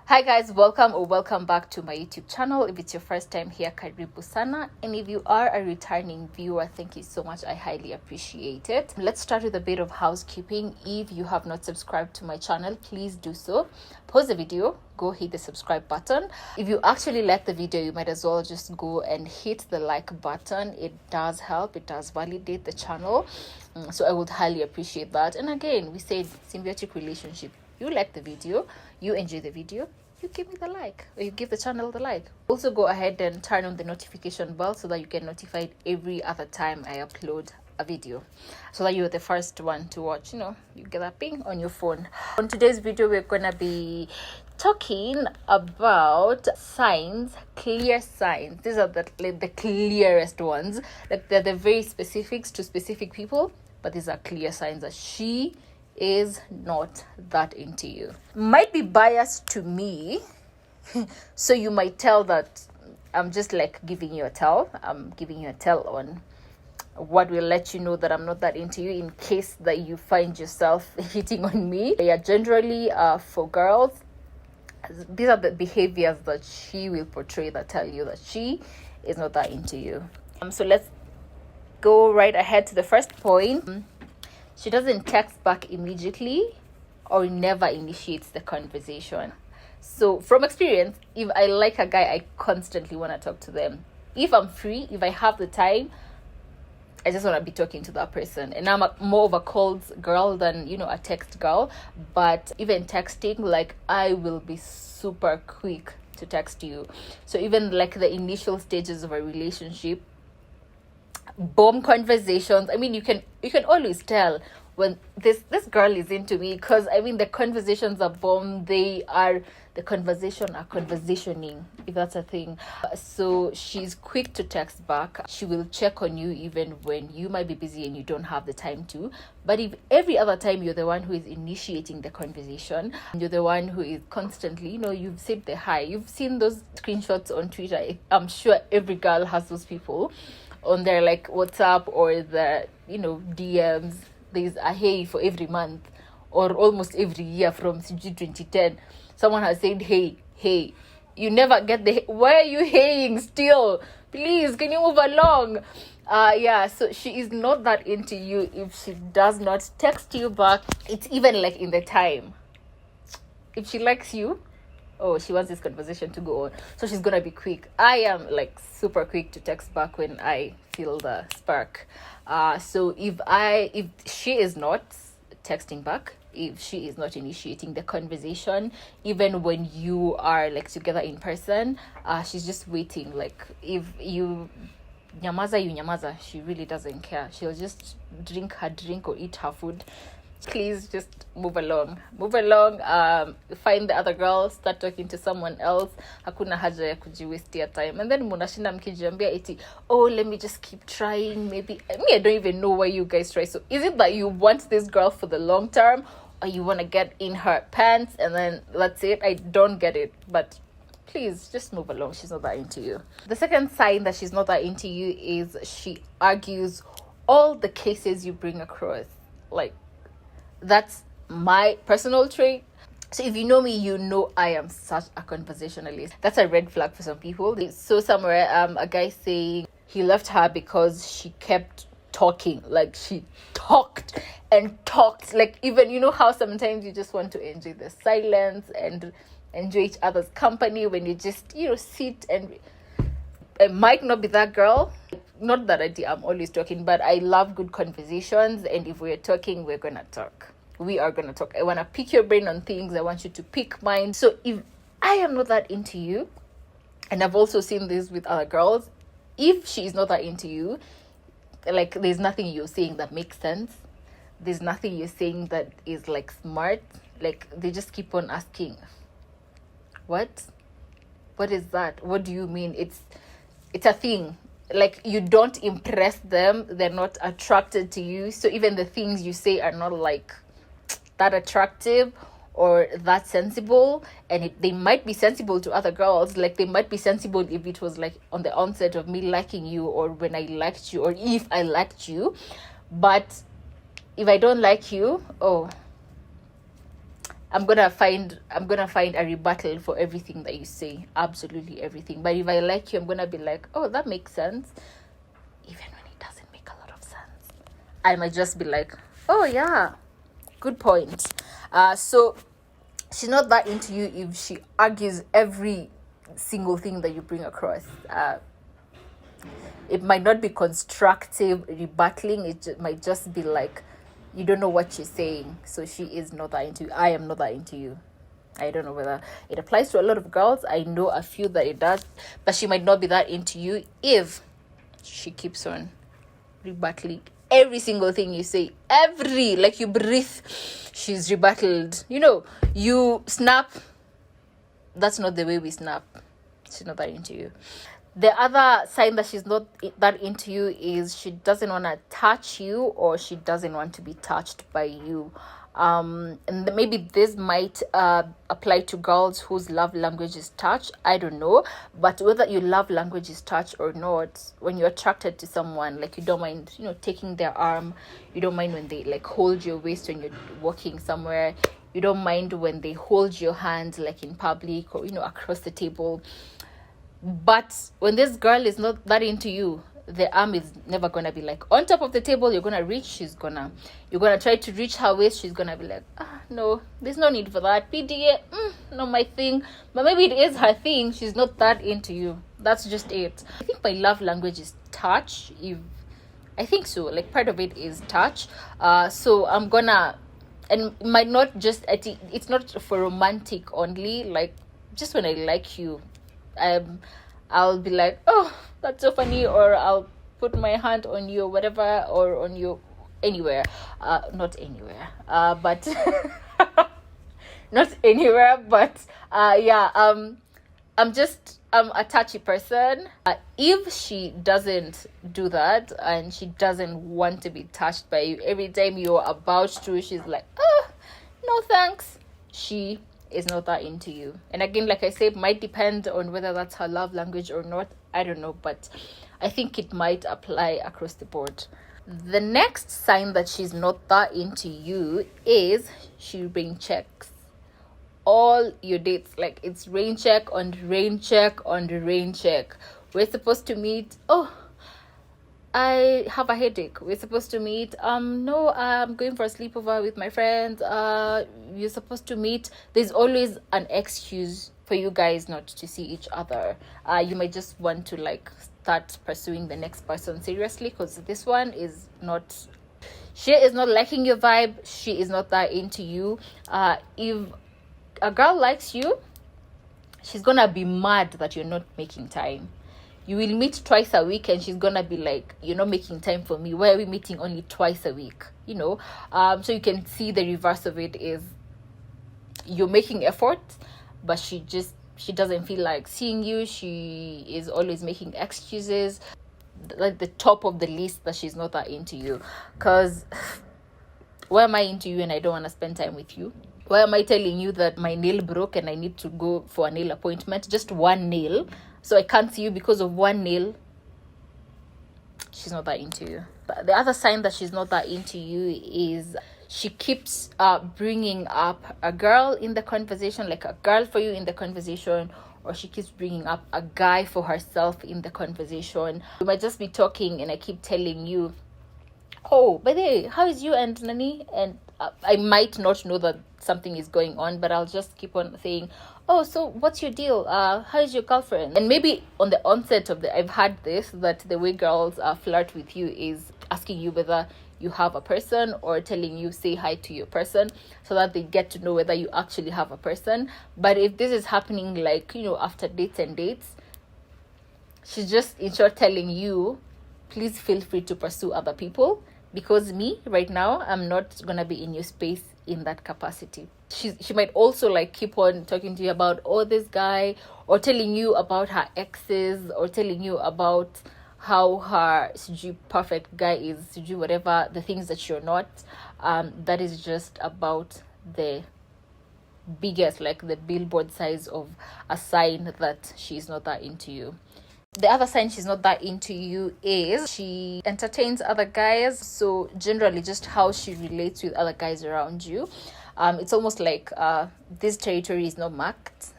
Hi guys, welcome or welcome back to my YouTube channel. If it's your first time here, karibu sana, and if you are a returning viewer, thank you so much. I highly appreciate it. Let's start with a bit of housekeeping. If you have not subscribed to my channel, please do so. Pause the video, go hit the subscribe button. If you actually like the video, you might as well just go and hit the like button. It does help, it does validate the channel, so I would highly appreciate that. And again, we said symbiotic relationship. You like the video, you enjoy the video, you give me the like, or you give the channel the like. Also go ahead and turn on the notification bell so that you get notified every other time I upload a video, so that you're the first one to watch. You get a ping on your phone. On today's video, we're gonna be talking about signs, clear signs. These are the clearest ones. Like they're the very specifics to specific people, but these are clear signs that she is not that into you. Might be biased to me, so you might tell that I'm just like giving you a tell. I'm giving you a tell on what will let you know that I'm not that into you, in case that you find yourself hitting on me. They are generally for girls. These are the behaviors that she will portray that tell you that she is not that into you. So let's go right ahead to the first point. She doesn't text back immediately or never initiates the conversation. So from experience, if I like a guy, I constantly want to talk to them. If I'm free, if I have the time, I just want to be talking to that person. And I'm more of a calls girl than, a text girl. But even texting, like, I will be super quick to text you. So even like the initial stages of a relationship, bomb conversations. I mean, you can always tell when this girl is into me, because the conversations are bomb. The conversation are conversationing, if that's a thing. So she's quick to text back. She will check on you even when you might be busy and you don't have the time to. But if every other time you're the one who is initiating the conversation, you're the one who is constantly, you've said the hi, you've seen those screenshots on Twitter. I'm sure every girl has those people on their like WhatsApp or the DMs. There's a hey for every month or almost every year from 2010. Someone has said hey. You never get the why are you haying still? Please, can you move along? So she is not that into you if she does not text you back. It's even like in the time. If she likes you, she wants this conversation to go on, so she's gonna be quick. I am like super quick to text back when I feel the spark. So if she is not texting back, if she is not initiating the conversation, even when you are like together in person, she's just waiting. Like if you nyamaza, she really doesn't care. She'll just drink her drink or eat her food. Please just move along. Find the other girl, start talking to someone else. Hakuna haja ya kujiwastia time. And then munashinda mkijiambia eti, let me just keep trying. Maybe I don't even know why you guys try. So is it that you want this girl for the long term, or you want to get in her pants and then that's it? I don't get it, but please just move along. She's not that into you. The second sign that she's not that into you is she argues all the cases you bring across. Like, that's my personal trait. So if you know me, you know I am such a conversationalist. That's a red flag for some people. So somewhere a guy saying he left her because she kept talking. Like she talked and talked. Like even how sometimes you just want to enjoy the silence and enjoy each other's company when you just sit. And I might not be that girl. Not that I'm always talking, but I love good conversations. And if we're talking, we're gonna talk. We are gonna talk. I wanna pick your brain on things. I want you to pick mine. So if I am not that into you, and I've also seen this with other girls, if she is not that into you, like there's nothing you're saying that makes sense. There's nothing you're saying that is like smart. Like they just keep on asking, what is that? What do you mean? It's a thing. Like you don't impress them, they're not attracted to you. So even the things you say are not like that attractive or that sensible. And they might be sensible to other girls. Like they might be sensible if it was like on the onset of me liking you, or when I liked you, or if I liked you. But if I don't like you, I'm gonna find a rebuttal for everything that you say, absolutely everything. But if I like you, I'm gonna be like, oh, that makes sense, even when it doesn't make a lot of sense. I might just be like, oh yeah, good point. So she's not that into you if she argues every single thing that you bring across. It might not be constructive rebuttaling. It might just be like, you don't know what she's saying, so she is not that into you. I am not that into you. I don't know whether it applies to a lot of girls. I know a few that it does, but she might not be that into you if she keeps on rebuttaling every single thing you say. Like you breathe, she's rebutted. You snap. That's not the way we snap. She's not that into you. The other sign that she's not that into you is she doesn't want to touch you, or she doesn't want to be touched by you. And maybe this might apply to girls whose love language is touch. I don't know. But whether your love language is touch or not, when you're attracted to someone, like, you don't mind, taking their arm. You don't mind when they like hold your waist when you're walking somewhere. You don't mind when they hold your hand, like in public or, across the table. But when this girl is not that into you, the arm is never gonna be like on top of the table. You're gonna reach, you're gonna try to reach her waist. She's gonna be like, no, there's no need for that. PDA, not my thing. But maybe it is her thing. She's not that into you. That's just it. I think my love language is touch. I think so. Like, part of it is touch. So I'm gonna, and it might not just, it's not for romantic only. Like, just when I like you, I'll be like, oh, that's so funny, or I'll put my hand on you or whatever, or on you anywhere. Not anywhere, but not anywhere, but I'm a touchy person. If she doesn't do that and she doesn't want to be touched by you, every time you're about to, she's like, oh, no thanks, she is not that into you. And again, like I said, might depend on whether that's her love language or not. I don't know, but I think it might apply across the board. The next sign that she's not that into you is she rain checks all your dates. Like, it's rain check on rain check on the rain check. We're supposed to meet. Oh, I have a headache. We're supposed to meet. No, I'm going for a sleepover with my friends. You're supposed to meet. There's always an excuse for you guys not to see each other. You might just want to like start pursuing the next person seriously, because this one is not. She is not liking your vibe. She is not that into you. If a girl likes you, she's gonna be mad that you're not making time. You will meet twice a week and she's gonna be like, you're not making time for me. Why are we meeting only twice a week? So you can see the reverse of it is you're making effort, but she doesn't feel like seeing you. She is always making excuses, like the top of the list that she's not that into you. Because why am I into you and I don't want to spend time with you? Why am I telling you that my nail broke and I need to go for a nail appointment? Just one nail. So I can't see you because of one nail. She's not that into you. But the other sign that she's not that into you is she keeps bringing up a girl in the conversation, like a girl for you in the conversation, or she keeps bringing up a guy for herself in the conversation. We might just be talking and I keep telling you, oh, by the way, how is you and Nani? And I might not know that something is going on, but I'll just keep on saying, oh, so what's your deal? How is your girlfriend? And maybe on the onset of I've had this, that the way girls flirt with you is asking you whether you have a person, or telling you say hi to your person, so that they get to know whether you actually have a person. But if this is happening like, after dates and dates, she's just in short telling you, please feel free to pursue other people, because me right now, I'm not gonna be in your space in that capacity. She might also like keep on talking to you about, oh, this guy, or telling you about her exes, or telling you about how her perfect guy is, whatever, the things that you're not. That is just about the biggest, like the billboard size of a sign that she's not that into you. The other sign she's not that into you is she entertains other guys. So generally just how she relates with other guys around you. It's almost like this territory is not marked.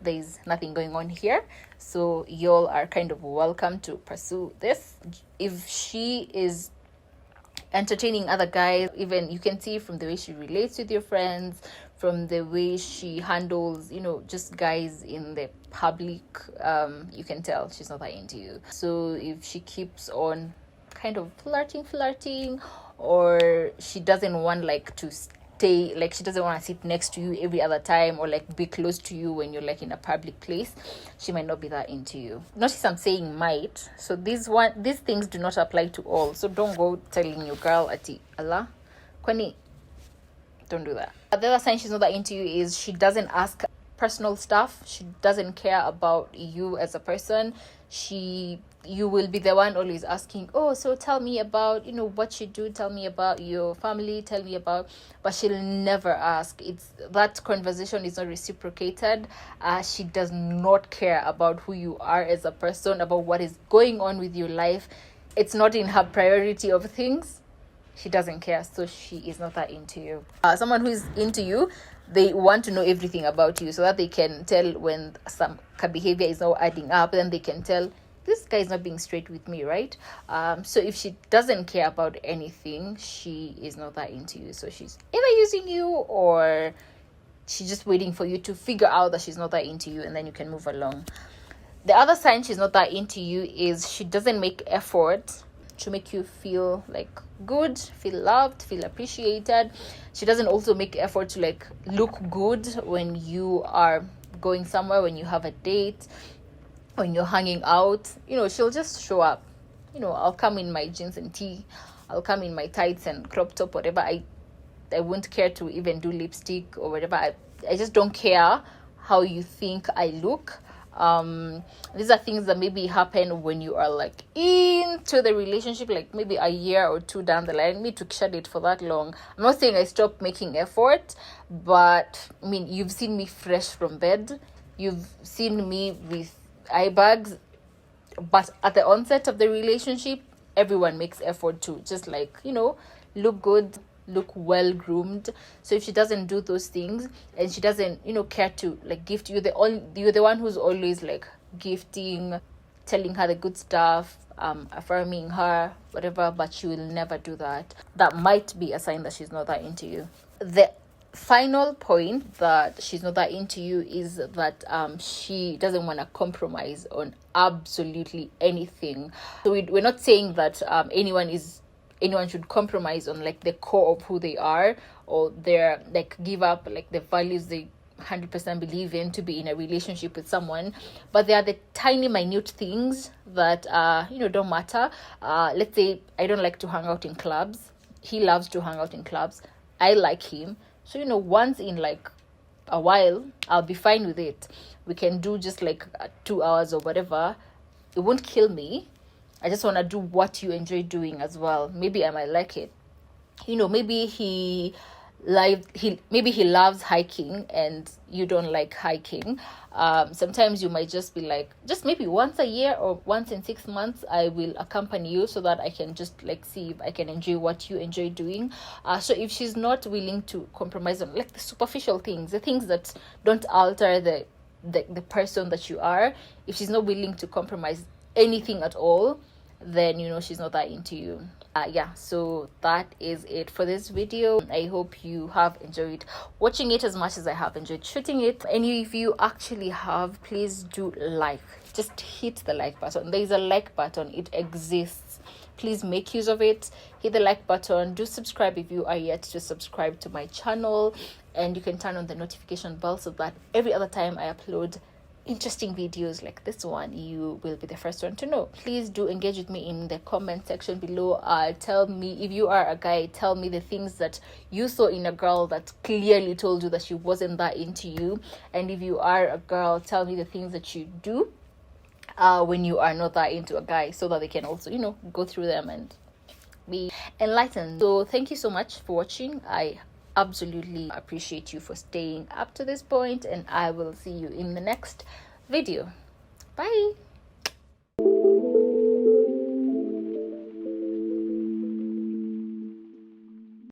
There's nothing going on here. So y'all are kind of welcome to pursue this. If she is entertaining other guys, even you can see from the way she relates with your friends, from the way she handles, just guys in the public, you can tell she's not that into you. So if she keeps on kind of flirting, or she doesn't want like to stay, like she doesn't want to sit next to you every other time, or like be close to you when you're like in a public place, she might not be that into you. Notice I'm saying might, so these things do not apply to all. So don't go telling your girl ati Allah kwani, don't do that. The other sign she's not that into you is she doesn't ask personal stuff. She doesn't care about you as a person. You will be the one always asking, oh, so tell me about what you do, tell me about your family, tell me about, but she'll never ask. It's that conversation is not reciprocated. She does not care about who you are as a person, about what is going on with your life. It's not in her priority of things. She doesn't care, so she is not that into you. Someone who is into you, they want to know everything about you so that they can tell when some behavior is not adding up. Then they can tell, this guy is not being straight with me, right? So if she doesn't care about anything, she is not that into you. So she's either using you, or she's just waiting for you to figure out that she's not that into you, and then you can move along. The other sign she's not that into you is she doesn't make effort to make you feel like good, feel loved, feel appreciated. She doesn't also make effort to like look good when you are going somewhere, when you have a date, when you're hanging out. She'll just show up. I'll come in my jeans and tee, I'll come in my tights and crop top, whatever. I won't care to even do lipstick or whatever. I just don't care how you think I look. These are things that maybe happen when you are like into the relationship, like maybe a year or two down the line. Me to shed it for that long. I'm not saying I stopped making effort, but I mean, you've seen me fresh from bed, you've seen me with eye bags, but at the onset of the relationship, everyone makes effort to just like look good, look well groomed. So if she doesn't do those things, and she doesn't care to like gift you, you're the one who's always like gifting, telling her the good stuff, affirming her, whatever, but she will never do that. That might be a sign that she's not that into you. The final point that she's not that into you is that she doesn't want to compromise on absolutely anything. So we're not saying that anyone should compromise on like the core of who they are, or their like give up like the values they 100% believe in to be in a relationship with someone. But there are the tiny minute things that don't matter. Let's say I don't like to hang out in clubs, he loves to hang out in clubs, I like him, so once in like a while I'll be fine with it. We can do just like 2 hours or whatever. It won't kill me. I just want to do what you enjoy doing as well. Maybe I might like it. Maybe he loves hiking and you don't like hiking. Sometimes you might just be like, just maybe once a year or once in 6 months, I will accompany you so that I can just like see if I can enjoy what you enjoy doing. So if she's not willing to compromise on like the superficial things, the things that don't alter the person that you are, if she's not willing to compromise anything at all, then she's not that into you. So that is it for this video. I hope you have enjoyed watching it as much as I have enjoyed shooting it. And if you actually have, please do like, just hit the like button. There is a like button, it exists. Please make use of it. Hit the like button. Do subscribe if you are yet to subscribe to my channel, and you can turn on the notification bell so that every other time I upload interesting videos like this one, you will be the first one to know. Please do engage with me in the comment section below. Tell me, if you are a guy, tell me the things that you saw in a girl that clearly told you that she wasn't that into you. And if you are a girl, tell me the things that you do when you are not that into a guy, so that they can also go through them and be enlightened. So thank you so much for watching. I absolutely appreciate you for staying up to this point, and I will see you in the next video. Bye.